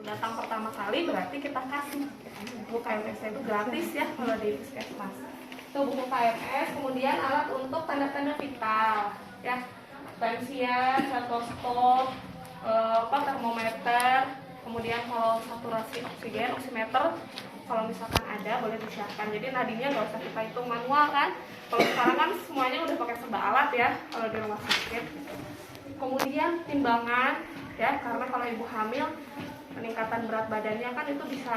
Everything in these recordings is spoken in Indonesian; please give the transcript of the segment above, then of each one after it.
datang pertama kali berarti kita kasih buku KMS itu gratis ya kalau di puskesmas. Itu buku KMS, kemudian alat untuk tanda-tanda vital ya, tensian, stetoskop, termometer, kemudian kalau saturasi oksigen, oximeter kalau misalkan ada boleh disiapkan. Jadi nadinya nggak usah kita hitung manual kan. Kalau sekarang kan semuanya udah pakai serba alat ya kalau di rumah sakit. Kemudian timbangan ya, karena kalau ibu hamil peningkatan berat badannya kan itu bisa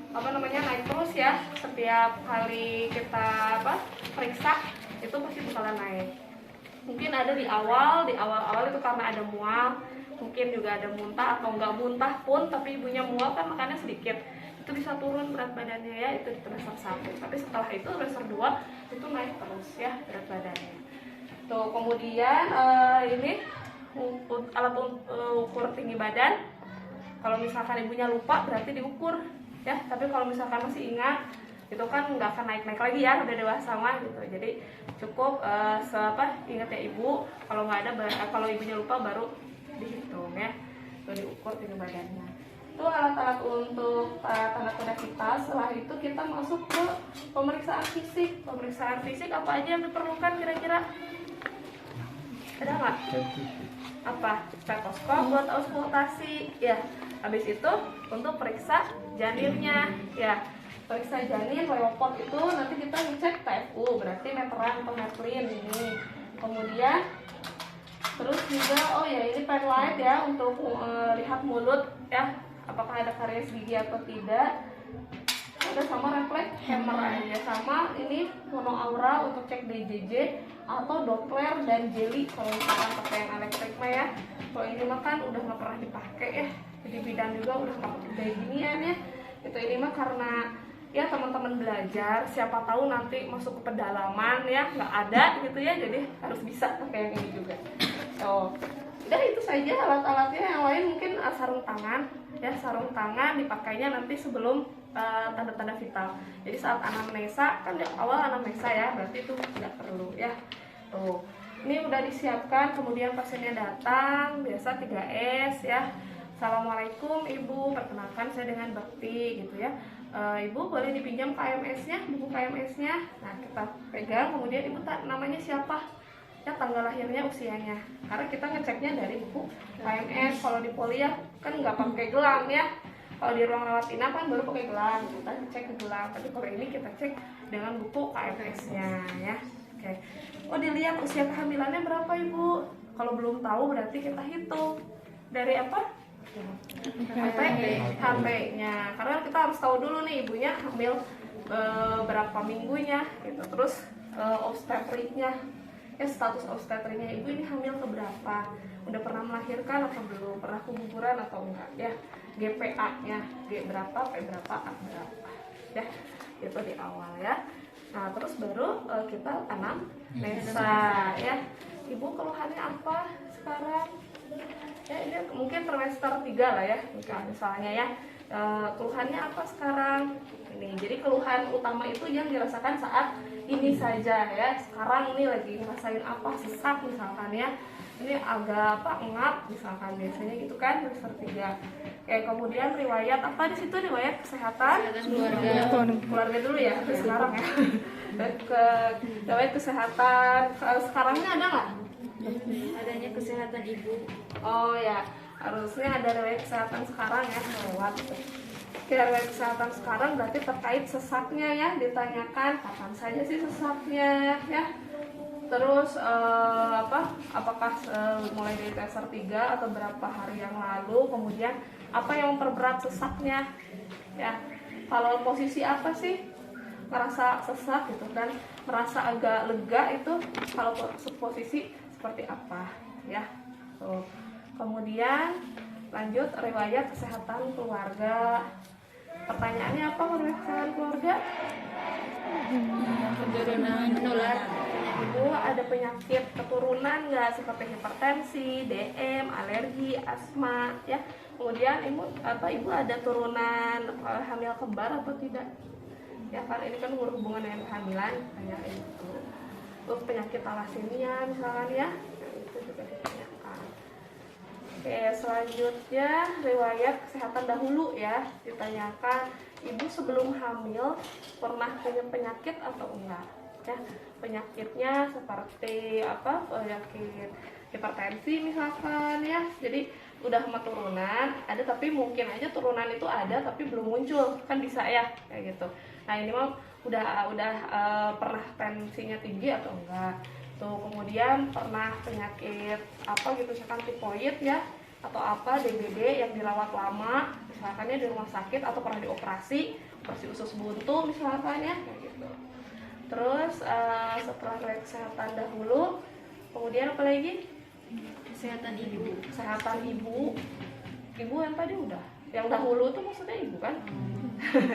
naik terus ya, setiap kali kita periksa itu pasti bakalan naik. Mungkin ada di awal itu karena ada mual, mungkin juga ada muntah atau nggak muntah pun tapi ibunya mual kan makannya sedikit, itu bisa turun berat badannya ya, itu di trimester 1. Tapi setelah itu trimester 2 itu naik terus ya berat badannya. Tuh, kemudian ini alat ukur tinggi badan. Kalau misalkan ibunya lupa berarti diukur ya, tapi kalau misalkan masih ingat itu kan nggak akan naik lagi ya, udah dewasa mah gitu. Jadi cukup ingat ya ibu, kalau nggak ada, kalau ibunya lupa baru dihitung ya, baru diukur tinggi badannya. Itu alat-alat untuk tanda-tanda kita. Setelah itu kita masuk ke pemeriksaan fisik. Pemeriksaan fisik apa aja yang diperlukan kira-kira? Ada nggak? Apa? Stetoskop buat auskultasi ya. Habis itu untuk periksa janinnya ya. Periksa janin leopard itu nanti kita ngecek TFU, berarti meteran atau metlin ini. Kemudian terus juga ini pen light ya untuk lihat mulut ya, apakah ada karies gigi atau tidak. Ada sama refleks hammer aja, sama ini monoaura untuk cek DJJ atau Doppler dan jeli kalau misalkan pakai yang elektrik mah ya. Kalau ini mah kan udah nggak pernah dipakai ya, jadi bidan juga udah nggak pakai kayak ginian ya. Itu ini mah karena ya teman-teman belajar, siapa tahu nanti masuk ke pedalaman ya nggak ada gitu ya, jadi harus bisa pakai yang ini juga. Udah itu saja alat-alatnya. Yang lain mungkin sarung tangan ya, sarung tangan dipakainya nanti sebelum tanda-tanda vital. Jadi saat anamnesa kan di awal anamnesa ya, berarti itu tidak perlu ya. Tuh, ini udah disiapkan. Kemudian pasiennya datang, biasa 3S ya. Assalamualaikum ibu, perkenalkan saya dengan Bakti gitu ya. Ibu boleh dipinjam KMS-nya, buku KMS-nya. Nah kita pegang, kemudian ibu namanya siapa ya, tanggal lahirnya, usianya. Karena kita ngeceknya dari buku KMS. Kalau di poli ya kan nggak pakai gelang ya. Kalau di ruang rawat inap kan baru pakai gelang, kita cek ke gelang. Tapi kalau ini kita cek dengan buku KMS-nya ya. Oke. Oh, dilihat usia kehamilannya berapa ibu. Kalau belum tahu berarti kita hitung dari apa? HP-nya. Karena kita harus tahu dulu nih ibunya hamil berapa minggunya gitu. Terus obstetriknya ya, status obstetriknya ibu ini hamil ke berapa, udah pernah melahirkan atau belum, pernah keguguran atau enggak ya, GPA-nya G berapa, P berapa, A berapa ya, itu di awal ya. Nah terus baru kita anamnesa ya. Ibu keluhannya apa sekarang ya, ini mungkin trimester 3 lah ya misalnya ya. Keluhannya apa sekarang ini. Jadi keluhan utama itu yang dirasakan saat ini saja ya. Sekarang ini lagi ngerasain apa, sesak misalkan ya, ini agak ngap misalkan, biasanya gitu kan trimester 3. Kemudian riwayat apa di situ, riwayat kesehatan keluarga dulu ya, sekarang ya. Riwayat kesehatan sekarangnya ada nggak? Adanya kesehatan ibu. Oh ya, harusnya ada riwayat kesehatan sekarang ya, lewat. Riwayat kesehatan sekarang berarti terkait sesaknya ya, ditanyakan kapan saja sih sesaknya ya. Terus apakah mulai dari trimester 3 atau berapa hari yang lalu, kemudian apa yang memperberat sesaknya ya. Kalau posisi apa sih merasa sesak gitu kan, merasa agak lega, itu kalau posisi seperti apa ya. Kemudian lanjut riwayat kesehatan keluarga. Pertanyaannya apa riwayat kesehatan keluarga? Keturunan menular. Ibu ada penyakit keturunan nggak, seperti hipertensi, DM, alergi, asma ya. Kemudian ibu ada turunan hamil kembar atau tidak ya, karena ini kan berhubungan dengan kehamilan, kayak itu. Terus penyakit thalassemia misalkan ya, itu juga ditanyakan. Oke, selanjutnya riwayat kesehatan dahulu ya. Ditanyakan, ibu sebelum hamil pernah punya penyakit atau enggak? Ya, penyakitnya seperti apa? Penyakit hipertensi misalkan ya. Jadi udah sama turunan, ada tapi mungkin aja turunan itu ada tapi belum muncul, kan bisa ya kayak gitu. Nah, ini mah udah pernah tensinya tinggi atau enggak? Tuh, kemudian pernah penyakit apa gitu misalkan tipoid ya atau apa DBD yang dirawat lama misalkannya di rumah sakit atau pernah dioperasi usus buntu misalkan ya kayak gitu. Terus setelah kesehatan dahulu, kemudian apa lagi? Kesehatan ibu. Kesehatan ibu. Ibu yang tadi udah. Yang dahulu tuh maksudnya ibu kan?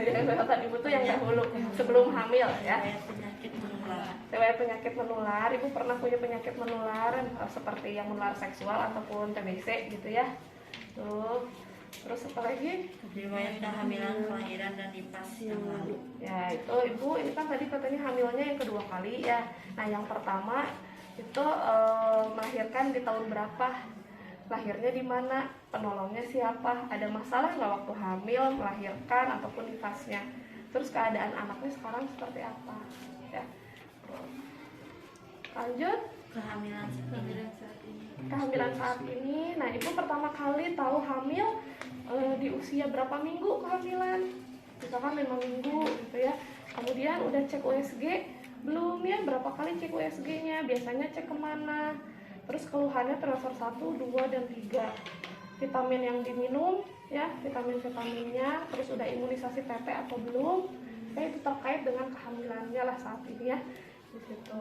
Yang kesehatan ibu tuh yang dahulu sebelum hamil ya. Penyakit menular. Riwayat penyakit menular, ibu pernah punya penyakit menular seperti yang menular seksual ataupun TBC gitu ya. Tuh. Terus apa lagi? Riwayat kehamilan, kelahiran dan nifas yang lalu. Ya, itu ibu ini kan tadi katanya hamilnya yang kedua kali ya. Nah, yang pertama itu melahirkan di tahun berapa? Lahirnya di mana? Penolongnya siapa? Ada masalah nggak waktu hamil, melahirkan ataupun nifasnya? Terus keadaan anaknya sekarang seperti apa? Ya. Lanjut. Kehamilan saat ini. Kehamilan saat ini. Nah, ibu pertama kali tahu hamil di usia berapa minggu kehamilan? Misalkan 5 minggu gitu ya. Kemudian udah cek USG belum ya? Berapa kali cek USG-nya? Biasanya cek kemana? Terus keluhannya trimester 1, 2, dan 3. Vitamin yang diminum ya, vitaminnya. Terus udah imunisasi TT atau belum? Ya, itu terkait dengan kehamilannya lah saat ini ya. Di situ.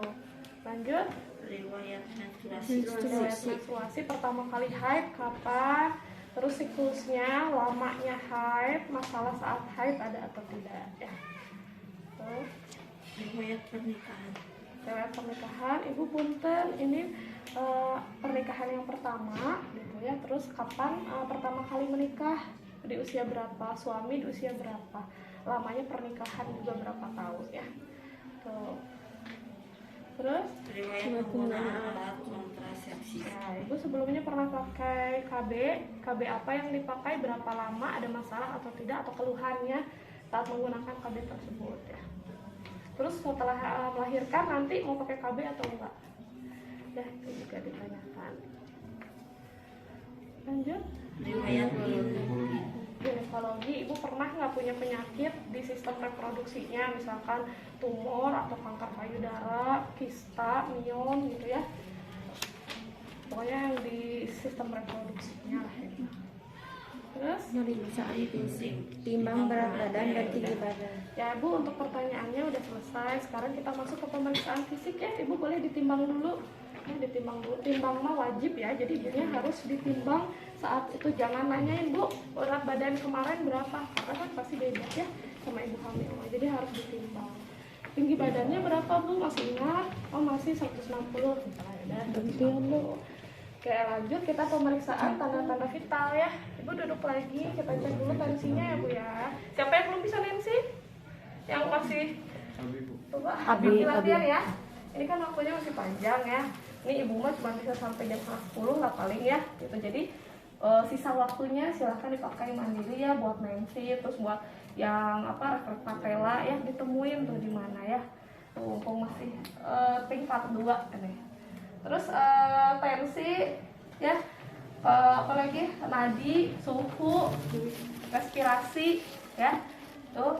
Lanjut. Riwayat menstruasi. Riwayat menstruasi pertama kali haid kapan? Terus siklusnya, lamanya haid, masalah saat haid ada atau tidak ya. Terus Riwayat pernikahan. riwayat pernikahan, ibu punten ini pernikahan yang pertama gitu ya. Terus kapan pertama kali menikah, di usia berapa, suami di usia berapa, lamanya pernikahan juga berapa tahun ya. Tuh. Terus Riwayat penggunaan alat kontrasepsi. nah, ibu sebelumnya pernah pakai KB apa yang dipakai, berapa lama, ada masalah atau tidak, atau keluhannya saat menggunakan KB tersebut ya. Terus setelah melahirkan nanti mau pakai KB atau enggak? Ya, itu juga ditanyakan. Lanjut. Riwayat biologi. Ginekologi, ibu pernah nggak punya penyakit di sistem reproduksinya, misalkan tumor atau kanker payudara, kista, miom gitu ya. Pokoknya yang di sistem reproduksinya lah ya. Terus timbang berat badan dan tinggi badan. ya Bu, untuk pertanyaannya udah selesai. Sekarang kita masuk ke pemeriksaan fisik ya. Ibu boleh ditimbang dulu. Ya, ditimbang dulu. Timbang mah wajib ya. Jadi ibunya harus ditimbang saat itu. Jangan nanyain Bu, berat badan kemarin berapa? Karena kan pasti beda ya sama ibu hamil. Jadi harus ditimbang. Tinggi badannya berapa Bu? Masih ingat? Oh, masih 160 misalnya. Bu. Oke, lanjut kita pemeriksaan tanda-tanda vital ya. Ibu duduk lagi, kita cek dulu tensinya ya Bu ya. Siapa yang belum bisa tensi? Yang masih coba Abi. latihan ya. Ini kan waktunya masih panjang ya. Ini ibu mah cuma bisa sampai jam 10 lah paling ya. Gitu. Jadi sisa waktunya silahkan dipakai mandiri ya buat tensi, terus buat yang apa refleks patella ya ditemuin tuh di mana ya. Tuh mumpung masih tingkat 2 ini. Terus tensi ya, apalagi nadi, suhu, respirasi ya. Tuh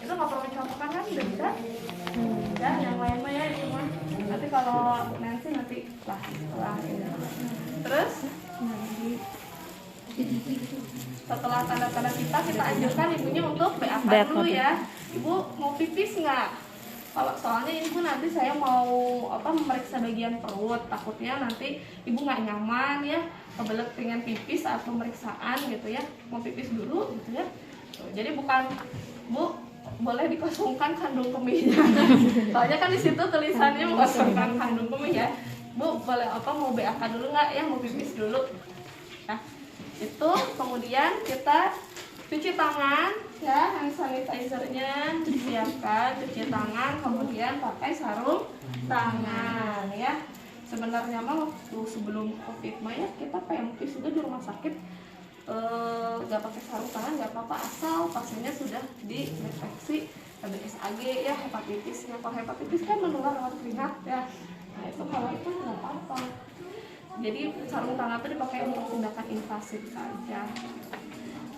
itu nggak perlu dicontohkan kan, udah bisa ya. Yang lain mah ya itu mah nanti kalau Nancy nanti lah setelah ini. Terus setelah tanda-tanda kita anjurkan ibunya untuk BAK dulu ya. Ibu mau pipis nggak? Kalau soalnya ibu nanti saya mau memeriksa bagian perut, takutnya nanti ibu nggak nyaman ya, kebelet pengen pipis saat pemeriksaan gitu ya, mau pipis dulu gitu ya. Tuh, jadi bukan Bu boleh dikosongkan kandung kemihnya. Soalnya kan di situ tulisannya mengosongkan kandung kemih ya. Bu boleh mau BAK dulu nggak ya, mau pipis dulu. Nah itu kemudian kita cuci tangan ya, hand sanitizer-nya disiapkan, cuci tangan, kemudian pakai sarung tangan ya. sebenarnya mah waktu sebelum COVID mah ya kita PMK juga di rumah sakit nggak pakai sarung tangan nggak apa-apa asal pasiennya sudah dideteksi HBsAg ya hepatitisnya. Kalau hepatitis kan menular lewat keringat ya, nah itu kalau itu nggak apa-apa. Jadi sarung tangan itu dipakai untuk tindakan invasif saja.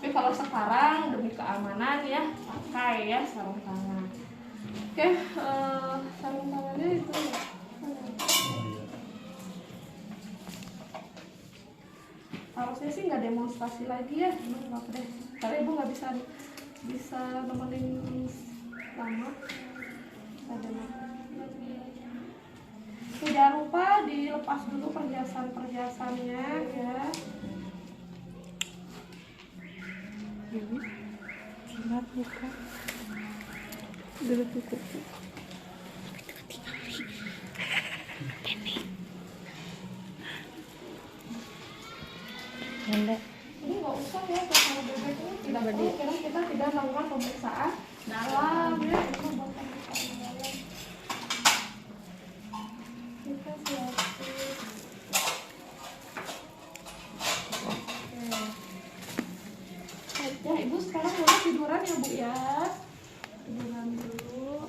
Tapi kalau sekarang demi keamanan ya pakai ya sarung tangan. Oke, sarung tangannya itu ya. Harusnya sih nggak demonstrasi lagi ya, nggak apa deh. Karena ibu nggak bisa nemenin lama. Jangan lupa dilepas dulu perhiasan-perhiasannya ya. Jimat buka. Dulu tutup. Anda Ini nggak usah ya kalau bebek ini tidak perlu karena kita tidak melakukan pemeriksaan dalam ya. Ini bukan pemeriksaan dalam. Kita siapin. Oke. Ya ibu sekarang boleh tiduran ya bu ya. Tiduran dulu.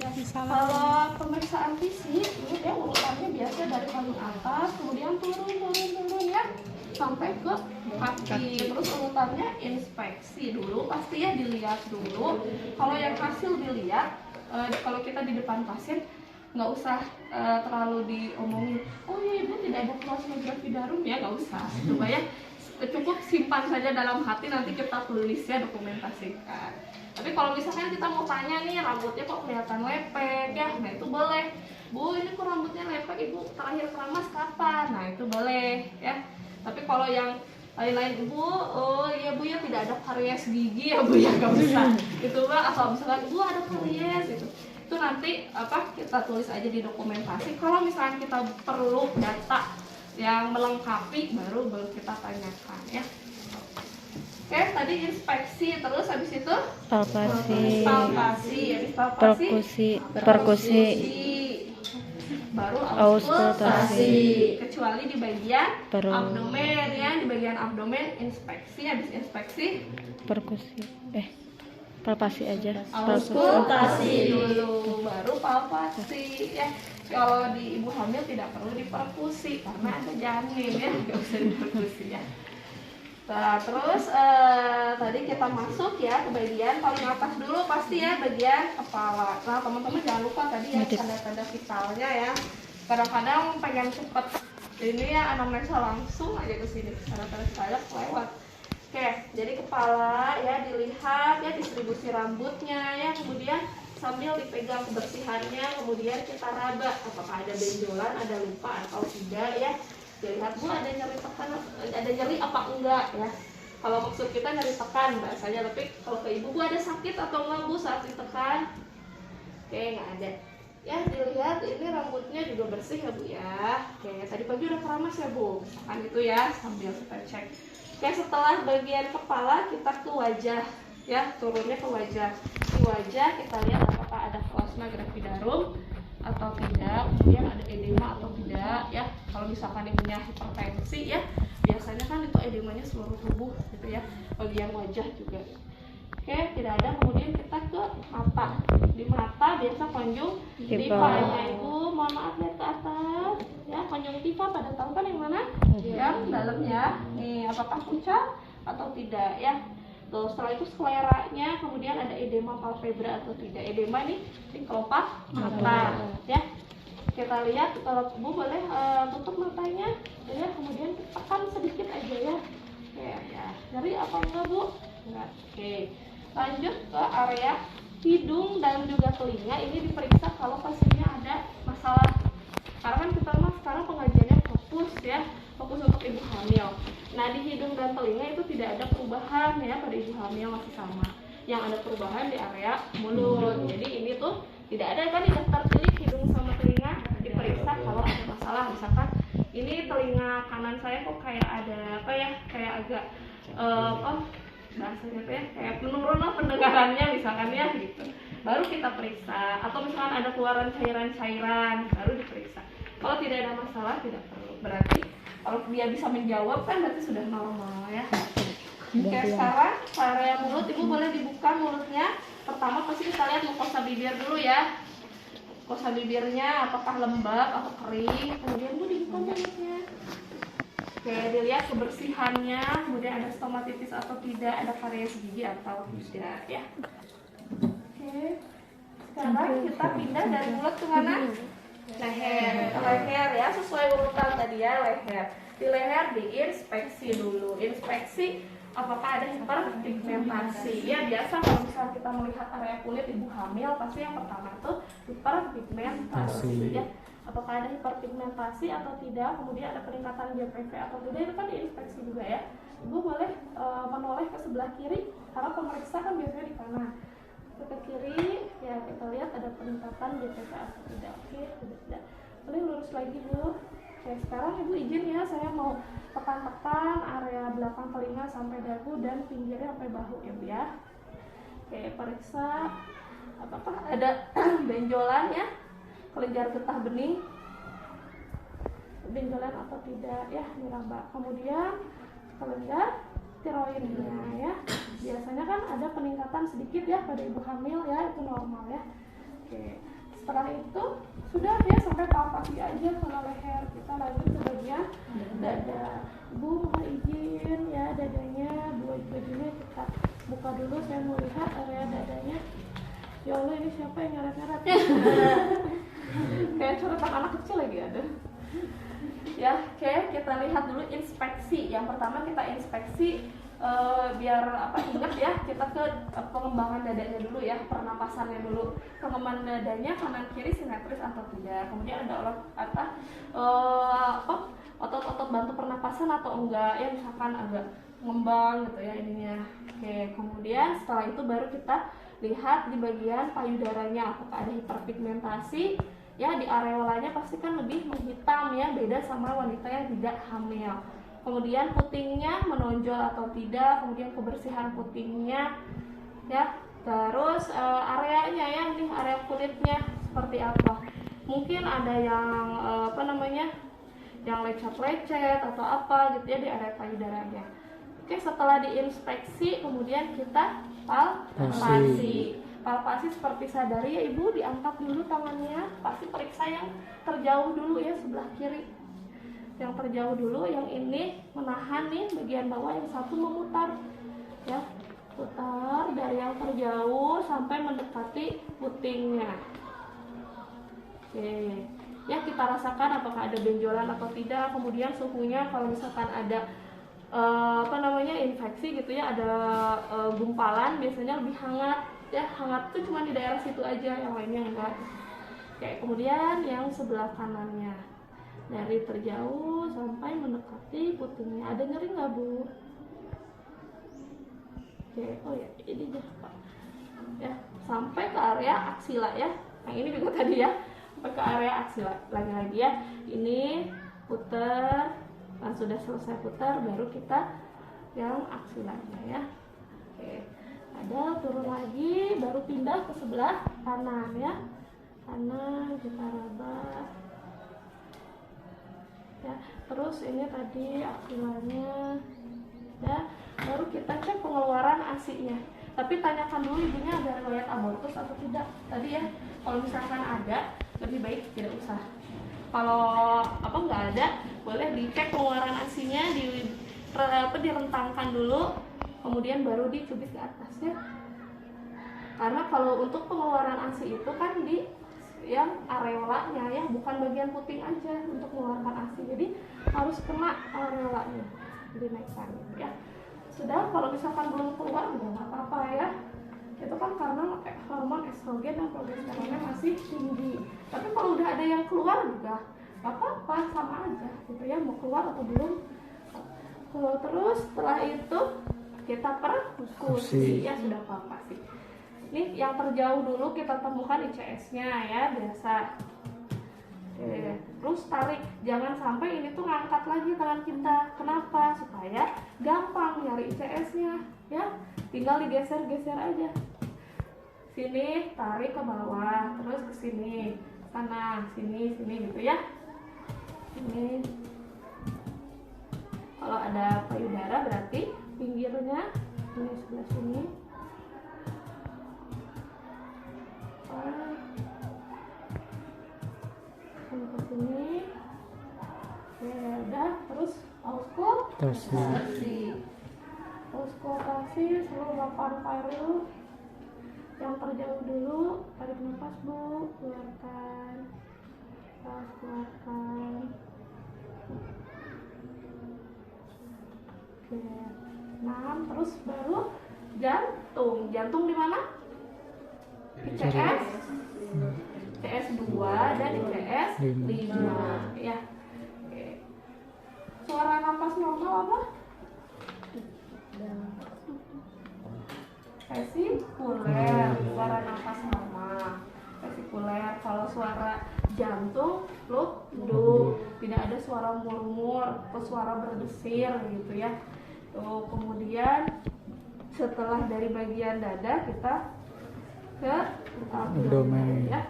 Ya, kalau pemeriksaan fisik ini ya urutannya biasa dari paling atas kemudian turun ya sampai ke kaki. Terus urutannya inspeksi dulu pasti ya dilihat dulu. Kalau yang hasil dilihat kalau kita di depan pasien nggak usah terlalu diomongin, oh iya ibu tidak ada plasmagrafi darum ya, nggak usah coba ya, cukup simpan saja dalam hati, nanti kita tulis ya, dokumentasikan. Tapi kalau misalkan kita mau tanya nih rambutnya kok kelihatan lepek ya, nah itu boleh, bu ini kok rambutnya lepek ibu terakhir keramas kapan, nah itu boleh ya. Tapi kalau yang lain-lain ibu, oh iya bu ya tidak ada karies gigi ya bu ya, nggak usah itu mah asal misalkan ibu ada karies itu nanti kita tulis aja di dokumentasi. Kalau misalkan kita perlu data yang melengkapi baru kita tanyakan ya. Oke, tadi inspeksi, terus habis itu palpasi, habis palpasi perkusi, baru auskultasi. Kecuali di bagian Perut. abdomen ya, di bagian abdomen inspeksi, habis inspeksi perkusi, palpasi aja. auskultasi dulu, baru palpasi ya. Kalau di ibu hamil tidak perlu diperkusi karena ada janin ya, nggak usah diperkusi ya. Nah, terus tadi kita masuk ya ke bagian paling atas dulu pasti ya, bagian kepala. Nah teman-teman jangan lupa tadi ya tanda-tanda vitalnya ya. Kadang-kadang pengen cepet ini ya anamnesa langsung aja ke sini, tanda-tanda vitalnya lewat. Oke, jadi kepala ya dilihat ya, distribusi rambutnya ya, kemudian sambil dipegang kebersihannya, kemudian kita raba apakah ada benjolan, ada luka atau tidak ya. Dilihat bu ada nyeri tekan, ada nyeri apa enggak ya. Kalau maksud kita nyeri tekan bahasanya, tapi kalau ke ibu bu ada sakit atau enggak bu saat ditekan? Oke, nggak ada. Ya dilihat ini rambutnya juga bersih ya bu ya. Oke, tadi pagi udah keramas ya bu, misalkan itu ya, sambil kita cek. Oke, setelah bagian kepala kita ke wajah ya, turunnya ke wajah. Di wajah kita lihat apakah ada plasma gravidarum atau tidak, kemudian ada edema atau tidak ya. Kalau misalkan ibunya hipertensi ya, biasanya kan itu edemanya seluruh tubuh gitu ya, bagian wajah juga. Oke, tidak ada. Kemudian kita ke mata. Di mata biasa konjungtifanya ibu, mohon maaf lihat ke atas ya, konjungtiva pada tahu kan yang mana? Yang dalamnya nih, apakah pucat atau tidak ya. Tuh, setelah itu skleranya, kemudian ada edema palpebra atau tidak. Edema nih di kelopak mata ya. Kita lihat, kalau ibu boleh tutup matanya ya, kemudian tekan sedikit aja ya. Oke ya, nyeri apa enggak bu? Enggak. Oke, lanjut ke area hidung dan juga telinga. Ini diperiksa kalau pasiennya ada masalah. Karena kan kita sekarang pengajiannya fokus ya, fokus untuk ibu hamil. Nah di hidung dan telinga itu tidak ada perubahan ya, pada ibu hamil masih sama. Yang ada perubahan di area mulut. Jadi ini tuh tidak ada kan di daftar pilih hidung sama telinga, diperiksa kalau ada masalah. Misalkan ini telinga kanan saya kok kayak ada apa ya, kayak agak bahasanya apa ya, kayak menurun lah pendengarannya misalkan ya gitu. Baru kita periksa. Atau misalkan ada keluaran cairan-cairan, baru diperiksa. Kalau tidak ada masalah tidak perlu. Berarti kalau dia bisa menjawab kan berarti sudah normal ya. Oke, sekarang area mulut ibu boleh dibuka mulutnya. Pertama pasti kita lihat mukosa bibir dulu ya. Mukosa bibirnya apakah lembab atau kering. Kemudian ibu dibuka mulutnya. Oke, dilihat kebersihannya. Kemudian ada stomatitis atau tidak, ada karies gigi atau tidak ya. Oke. Sekarang kita pindah dari mulut ke mana? Leher. Ke leher ya, sesuai urutan tadi ya, leher. Di leher diinspeksi dulu. Inspeksi apakah ada hiperpigmentasi. Ya biasa kalau misalnya kita melihat area kulit ibu hamil, pasti yang pertama tuh hiperpigmentasi ya. Apakah ada hiperpigmentasi atau tidak, kemudian ada peningkatan JPV atau tidak, itu kan diinspeksi juga ya. Ibu boleh menoleh ke sebelah kiri, karena pemeriksa kan biasanya di kanan. Ke kiri, ya kita lihat ada peningkatan JPV atau tidak. Oke, tidak. Boleh lurus lagi Bu. Oke, sekarang ibu izin ya, saya mau tekan-tekan area belakang telinga sampai dagu dan pinggirnya sampai bahu ya Bu ya. Oke, periksa apakah ada benjolan ya, kelenjar getah bening, benjolan atau tidak ya, niraba. Kemudian kelenjar tiroidnya ya, biasanya kan ada peningkatan sedikit ya pada ibu hamil ya, itu normal ya. Oke, setelah itu sudah ya, sampai palpasi aja kalau leher. Kita lanjut ke bagian dada. Ibu mohon izin ya, dadanya, bajunya kita buka dulu, saya mau lihat area dadanya. Ya Allah, ini siapa yang nyarat-nyarat? Kayak coretan anak kecil lagi ada. Ya, oke, kita lihat dulu inspeksi. Yang pertama kita inspeksi biar ingat ya, kita ke pengembangan dadanya dulu ya, pernapasannya dulu. Pengembangan dadanya kanan kiri simetris atau tidak. Kemudian ada otot-otot bantu pernapasan atau enggak ya, misalkan agak ngembang gitu ya ininya. Oke, kemudian setelah itu baru kita lihat di bagian payudaranya apakah ada hiperpigmentasi. Ya, di areolanya pasti kan lebih menghitam ya, beda sama wanita yang tidak hamil. Kemudian putingnya menonjol atau tidak, kemudian kebersihan putingnya ya. Terus areanya ya, nih area kulitnya seperti apa. Mungkin ada yang yang lecet-lecet atau apa gitu ya di area payudaranya. Oke, setelah diinspeksi kemudian kita palpasi. Palpasi seperti sadari ya ibu, diangkat dulu tangannya, pasti periksa yang terjauh dulu ya, sebelah kiri. Yang terjauh dulu, yang ini menahan nih bagian bawah, yang satu memutar ya, putar dari yang terjauh sampai mendekati putingnya. Oke ya, kita rasakan apakah ada benjolan atau tidak. Kemudian suhunya, kalau misalkan ada infeksi gitu ya, ada gumpalan, biasanya lebih hangat ya. Hangat tuh cuma di daerah situ aja, yang lainnya enggak. Oke, kemudian yang sebelah kanannya dari terjauh sampai mendekati putingnya. Ada nyeri nggak Bu? Oke, oh ya ini Pak ya, sampai ke area aksila ya. Yang ini juga tadi ya, sampai ke area aksila. Lagi-lagi ya, ini putar. Nah, sudah selesai putar baru kita yang aksilanya ya. Oke, ada turun lagi, baru pindah ke sebelah kanan ya. Kanan kita raba ya. Terus ini tadi aksilanya ya, baru kita cek pengeluaran ASI-nya. Tapi tanyakan dulu ibunya ada riwayat abortus atau tidak tadi ya. Kalau misalkan ada, lebih baik tidak usah. Kalau nggak ada, boleh dicek pengeluaran ASI-nya, direntangkan dulu, kemudian baru dicubit ke atas ya. Karena kalau untuk pengeluaran ASI itu kan di yang areolanya ya, bukan bagian puting aja untuk mengeluarkan ASI. Jadi harus kena areolanya, dinaikkan ya. Sudah, kalau misalkan belum keluar udah nggak apa-apa ya. Itu kan karena hormon estrogen dan progesteronnya masih tinggi. Tapi kalau udah ada yang keluar juga nggak apa-apa, sama aja gitu ya, mau keluar atau belum. Terus setelah itu kita perkusi ya, sudah palpasi. Ini yang terjauh dulu kita temukan ICS-nya ya, biasa. Terus tarik, jangan sampai ini tuh ngangkat lagi tangan kita. Kenapa? Supaya gampang nyari ICS-nya ya, tinggal digeser-geser aja. Sini tarik ke bawah, terus ke sini, sana, sini gitu ya. Ini kalau ada payudara berarti pinggirnya ini sebelah sini. Sampai sini. Oke, udah. Terus auskultasi seluruh 8 paru yang terjauh dulu. Tarik nafas Bu, keluarkan. Keluarkan. Oke, 6. Terus baru jantung di mana? ICS 2 dan ICS 5 ya. Oke. Suara nafas normal apa? Vesikuler. Suara nafas normal vesikuler. Kalau suara jantung fluid, tidak ada suara murmur atau suara berdesir gitu ya. Tuh, kemudian setelah dari bagian dada kita ke abdomen ya.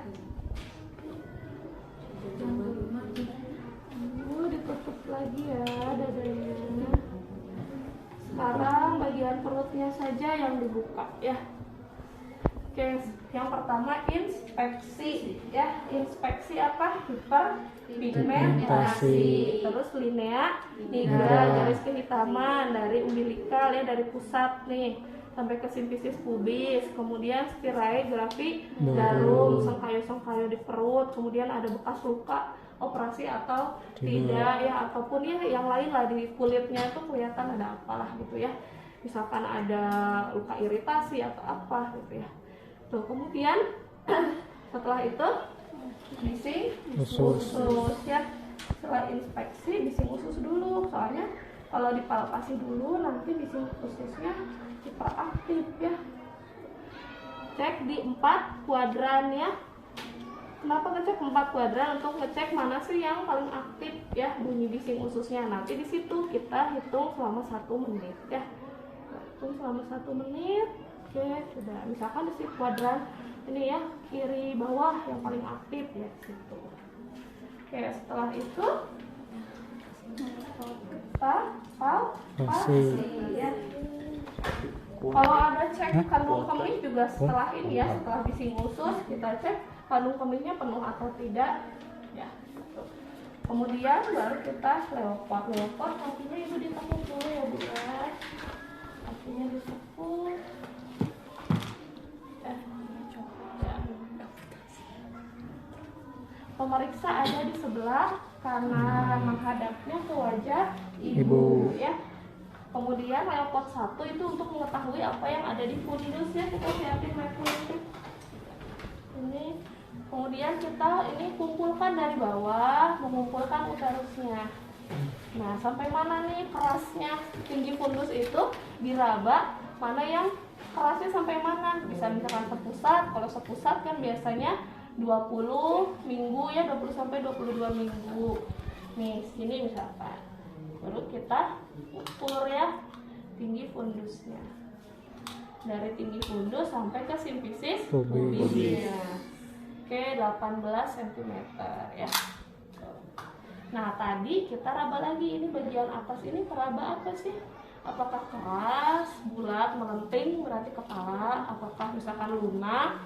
Ditutup lagi ya dadanya. Sekarang bagian perutnya saja yang dibuka ya. Oke, yang pertama inspeksi ya. Inspeksi apa? Hiperpigmentasi. Terus linea nigra, garis kehitaman dari umbilikal ya, dari pusat nih sampai ke simfisis pubis. Kemudian spirae gravidarum, sengkayu-sengkayu di perut. Kemudian ada bekas luka operasi atau tidak ya, ataupun ya yang lain lah di kulitnya itu kelihatan ada apalah gitu ya. Misalkan ada luka iritasi atau apa gitu ya. Tuh, kemudian setelah itu bising usus ya. Setelah inspeksi bising usus dulu, soalnya kalau dipalpasi dulu nanti bising ususnya hiperaktif ya. Cek di 4 kuadran ya. Kenapa ngecek 4 kuadran? Untuk ngecek mana sih yang paling aktif ya bunyi bising ususnya. Nanti di situ kita hitung selama 1 menit ya. Hitung selama 1 menit. Oke, sudah. Misalkan di kuadran ini ya, kiri bawah yang paling aktif ya di situ. Oke, setelah itu kita palpasi ya. Kalau ada cek kandung kemih juga setelah ini ya, setelah bising usus kita cek kandung kemihnya penuh atau tidak ya. Kemudian baru kita leopard. Kakinya ibu ditekuk dulu ya Bu ya. Kakinya ditekuk. Pemeriksa ada di sebelah kanan menghadapnya ke wajah ibu ya. Kemudian leopard 1 itu untuk mengetahui apa yang ada di fundus ya, kita siapin merkuri ini. Kemudian kita ini kumpulkan dari bawah, mengumpulkan uterusnya. Nah, sampai mana nih kerasnya tinggi fundus itu diraba, mana yang kerasnya sampai mana? Bisa misalkan sepusat, kalau sepusat kan biasanya 20 minggu ya, 20 sampai 22 minggu. Nih, sini misalkan. Baru kita ukur ya tinggi fundusnya. Dari tinggi fundus sampai ke simfisis pubisnya. Oke, 18 cm ya. Nah, tadi kita raba lagi, ini bagian atas ini teraba apa sih? Apakah keras, bulat, melenting berarti kepala, apakah misalkan lunak,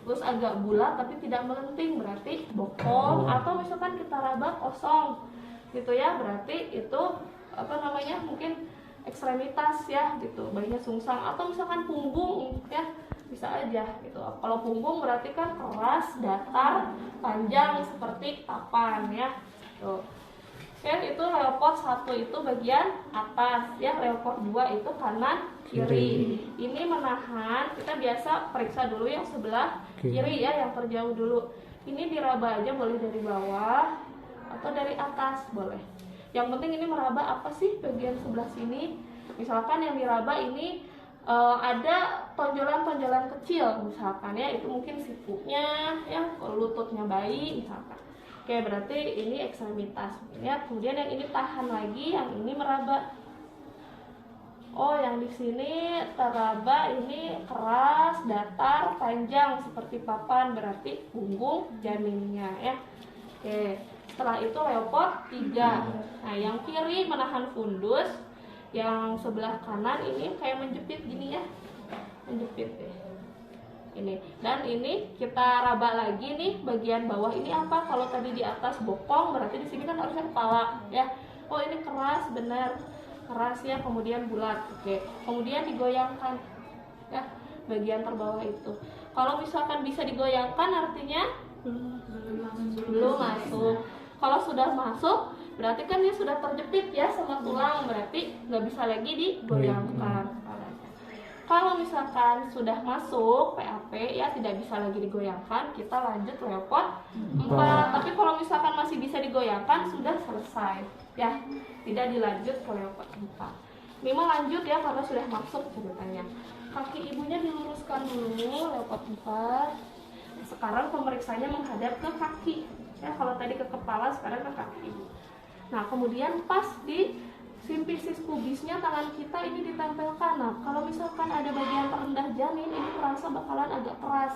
terus agak bulat tapi tidak melenting berarti bokong, atau misalkan kita raba kosong gitu ya, berarti itu apa namanya, mungkin ekstremitas ya gitu, bayinya sungsang, atau misalkan punggung ya, bisa aja gitu. Kalau punggung berarti kan keras, datar, panjang seperti papan ya. Tuh. Kan itu leopard 1 itu bagian atas ya, leopard 2 itu kanan kiri. Ini menahan, kita biasa periksa dulu yang sebelah kiri ya, yang terjauh dulu. Ini diraba aja, boleh dari bawah atau dari atas boleh. Yang penting ini meraba apa sih bagian sebelah sini. Misalkan yang diraba ini ada tonjolan-tonjolan kecil misalkan ya, itu mungkin sikunya ya, lututnya bayi misalkan. Oke, berarti ini ekstremitas ya. Kemudian yang ini tahan lagi, yang ini meraba. Oh, yang di sini teraba ini keras, datar, panjang seperti papan, berarti punggung janinnya ya. Oke, Setelah itu leopard 3. Nah, yang kiri menahan fundus, yang sebelah kanan ini kayak menjepit gini ya, menjepit deh. Ini, dan ini kita raba lagi nih bagian bawah ini apa? Kalau tadi di atas bokong, berarti di sini kan harusnya kepala ya. Oh, ini keras, benar keras ya, kemudian bulat. Oke, kemudian digoyangkan ya bagian terbawah itu. Kalau misalkan bisa digoyangkan artinya belum masuk. Kalau sudah masuk berarti kan dia sudah terjepit ya sama tulang, berarti nggak bisa lagi digoyangkan. Kalau misalkan sudah masuk PAP ya tidak bisa lagi digoyangkan, kita lanjut leopard 4. Tapi kalau misalkan masih bisa digoyangkan sudah selesai ya, tidak dilanjut ke leopard 4. Mima lanjut ya karena sudah masuk ceritanya. Kaki ibunya diluruskan dulu leopard 4. Sekarang pemeriksanya menghadap ke kaki ya, kalau tadi ke kepala, sekarang ke kaki ibu. Nah, kemudian pas di simpisis pubisnya tangan kita ini ditempelkan. Nah, kalau misalkan ada bagian terendah janin ini terasa bakalan agak keras.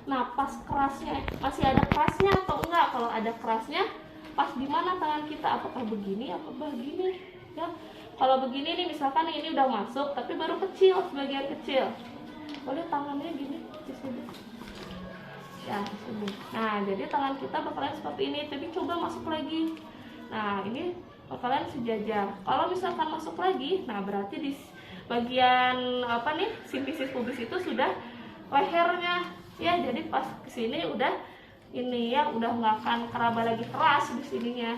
Nah, pas kerasnya masih ada kerasnya atau enggak? Kalau ada kerasnya pas di mana tangan kita? Apakah begini atau begini? Ya. Kalau begini nih misalkan ini udah masuk tapi baru kecil, sebagian kecil. Boleh tangannya gini di sini. Ya, sini. Nah, jadi tangan kita bakalan seperti ini. Tapi coba masuk lagi. Nah, ini bakalan sejajar. Kalau misalkan masuk lagi, nah berarti di bagian apa nih simpisis pubis itu sudah lehernya ya. Jadi pas kesini udah ini ya, udah nggak akan keraba lagi keras di sininya.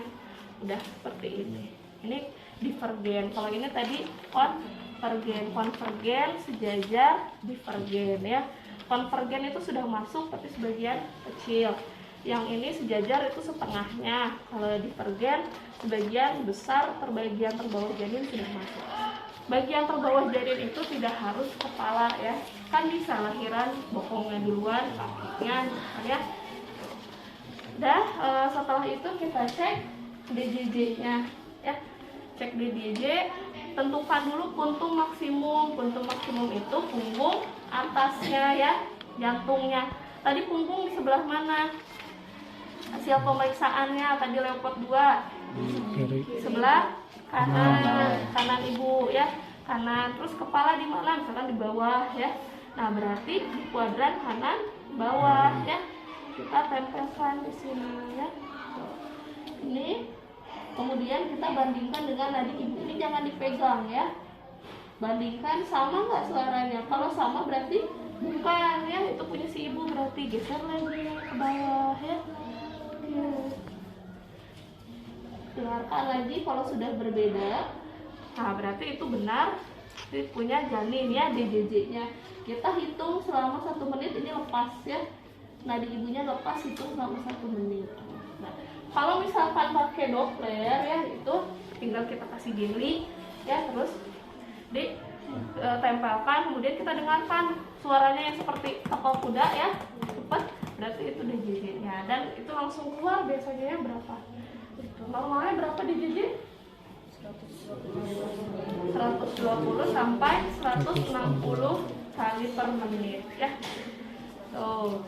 Udah seperti ini. Ini divergen. Kalau ini tadi konvergen, sejajar, divergen ya. Konvergen itu sudah masuk tapi sebagian kecil. Yang ini sejajar itu setengahnya. Kalau divergen sebagian besar, bagian terbawah janin sudah masuk. Bagian terbawah janin itu tidak harus kepala ya. Kan bisa lahiran bokongnya duluan, kakinya ya. Udah, setelah itu kita cek DJJ-nya ya. Cek DJJ, tentukan dulu puntung maksimum. Puntung maksimum itu punggung atasnya ya, jantungnya. Tadi punggung di sebelah mana? Hasil pemeriksaannya tadi leopard 2 sebelah kanan ibu ya, kanan. Terus kepala di mana? Misalkan di bawah ya. Nah, berarti di kuadran kanan bawah ya. Kita tempelkan di sini ya. Ini kemudian kita bandingkan dengan nadi ibu. Ini jangan dipegang ya. Bandingkan sama nggak suaranya. Kalau sama berarti bukan ya, itu punya si ibu, berarti geser lagi ke bawah ya. Dengarkan lagi kalau sudah berbeda. Nah, berarti itu benar punya janin ya, DJJ-nya. Kita hitung selama 1 menit ini lepas ya. Nadi ibunya lepas, hitung selama 1 menit. Nah, kalau misalkan pakai Doppler ya, itu tinggal kita kasih jeli ya, terus ditempelkan, kemudian kita dengarkan suaranya yang seperti tokol kuda ya, cepat. Berarti itu DJJ-nya, dan itu langsung keluar. Biasanya ya berapa? Normalnya berapa DJJ? 120 sampai 160 kali per menit ya. Tuh.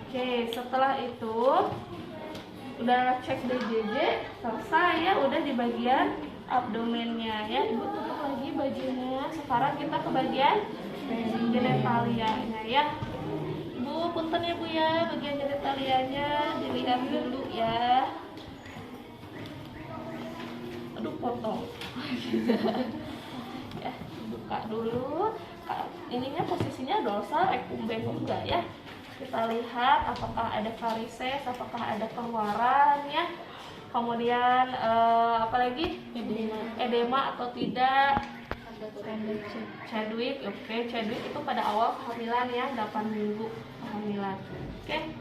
Oke, setelah itu udah cek DJJ selesai ya, udah di bagian abdomennya ya. Ibu tutup lagi bajunya. Sekarang kita ke bagian genitalianya ya. Bu, punten ya Bu ya, bagian genitalianya dilihat dulu ya. Aduh, potong. Ya, buka dulu. Ininya posisinya dorsal recumbens enggak ya. Kita lihat apakah ada varises, apakah ada keluaran ya. Kemudian apalagi edema atau tidak. Chadwick, oke. Chadwick itu pada awal kehamilan ya, 8 minggu kehamilan. Oke,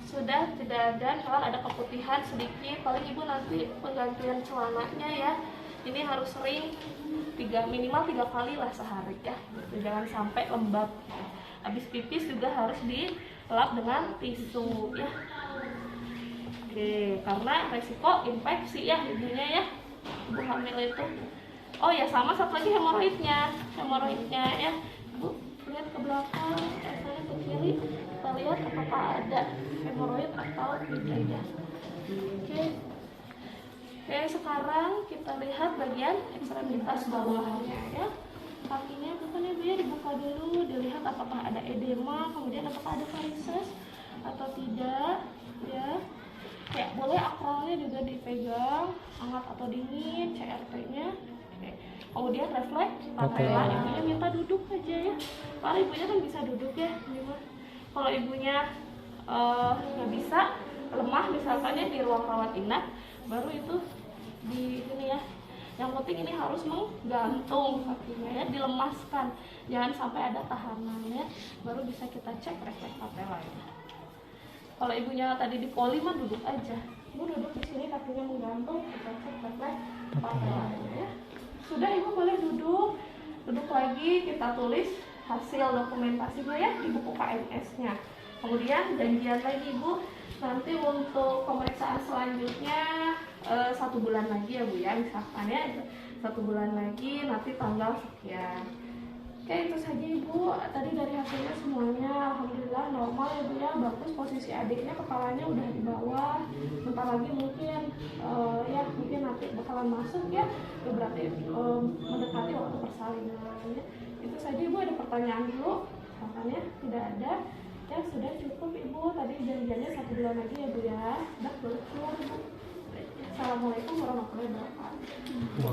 sudah tidak ada, kalau ada keputihan sedikit, paling ibu nanti penggantian celananya ya. Ini harus sering, minimal 3 kali lah sehari ya. Jangan sampai lembab. Habis pipis juga harus dilap dengan tisu ya. Oke, karena resiko infeksi ya ibunya ya, ibu hamil itu. Oh ya, sama satu lagi hemoroidnya ya. Bu, lihat ke belakang, misalnya ke kiri, kita lihat apakah ada hemoroid atau tidak. Oke. Oke, sekarang kita lihat bagian ekstremitas bawahnya ya. Kakinya bukan ya Bu ya, dibuka dulu, dilihat apakah ada edema, kemudian apakah ada varises atau tidak ya. Ya, boleh akralnya juga dipegang, hangat atau dingin, CRP-nya. Oke. Kemudian refleks, patella, ibunya minta duduk aja ya. Kalau ibunya kan bisa duduk ya, kalau ibunya nggak bisa, lemah misalkannya di ruang rawat inap, baru itu di ini ya. Yang penting ini harus menggantung kakinya ya, dilemaskan, jangan sampai ada tahanan ya, baru bisa kita cek refleks patella ya. Kalau ibunya tadi di poli mah duduk aja, ibu duduk di sini kakinya menggantung, kita cek refleks patella ya. Sudah, ibu boleh duduk lagi, kita tulis hasil dokumentasinya ya di buku KMS-nya. Kemudian janjian lagi ibu nanti untuk pemeriksaan selanjutnya 1 bulan lagi ya Bu ya, misalkan ya 1 bulan lagi nanti tanggal sekian. Oke, itu saja Ibu. Tadi dari hasilnya semuanya alhamdulillah normal ya Bu ya, bagus. Posisi adiknya kepalanya udah di bawah. Bentar lagi mungkin mungkin nanti bakalan masuk ya. Itu berarti mendekati waktu persalinan ya. Itu saja Ibu. Ada pertanyaan dulu? Makanya tidak ada. Ya sudah cukup Ibu. Tadi janjiannya 1 bulan lagi ya Bu ya. Udah boleh keluar Ibu. Assalamualaikum warahmatullahi wabarakatuh.